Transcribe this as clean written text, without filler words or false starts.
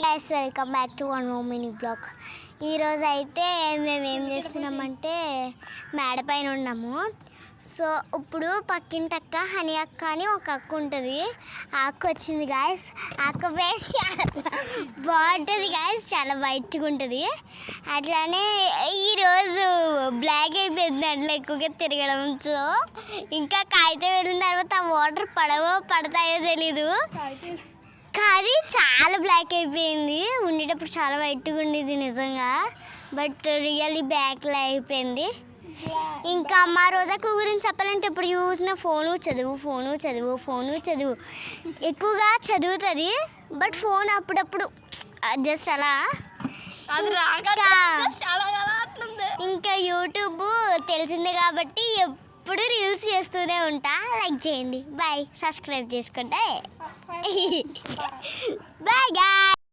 Guys welcome back to one more mini blog. ఈరోజు అయితే మేము ఏం చేస్తున్నామంటే మేడ పైన ఉన్నాము. సో ఇప్పుడు పక్కింటి అక్క హనీ అక్క అని ఒక అక్క ఉంటుంది. ఆ అక్క వచ్చింది గాయస్. ఆ అక్క ఫేస్ చాలా బాగుంటుంది గాయస్, చాలా వైట్గా ఉంటుంది. అట్లానే ఈరోజు బ్లాక్ అయిపోయింది అంట్లో ఎక్కువగా తిరగడంతో. ఇంకా కాగితం వెళ్ళిన తర్వాత ఆ వాటర్ పడతాయో తెలీదు, కానీ చాలా బ్లాక్ అయిపోయింది. ఉండేటప్పుడు చాలా వైట్గా ఉండేది నిజంగా, బట్ రియల్లీ బ్లాక్లో అయిపోయింది. ఇంకా మా రోజాకు గురించి చెప్పాలంటే ఇప్పుడు చూసిన ఫోను చదువు ఎక్కువగా చదువుతుంది. బట్ ఫోన్ అప్పుడప్పుడు జస్ట్ అలా. ఇంకా యూట్యూబ్ తెలిసిందే కాబట్టి ఎప్పుడు రీల్స్ చేస్తూనే ఉంటా. లైక్ చేయండి, బాయ్, సబ్స్క్రైబ్ చేసుకుంటే బాయ్ గాయ్.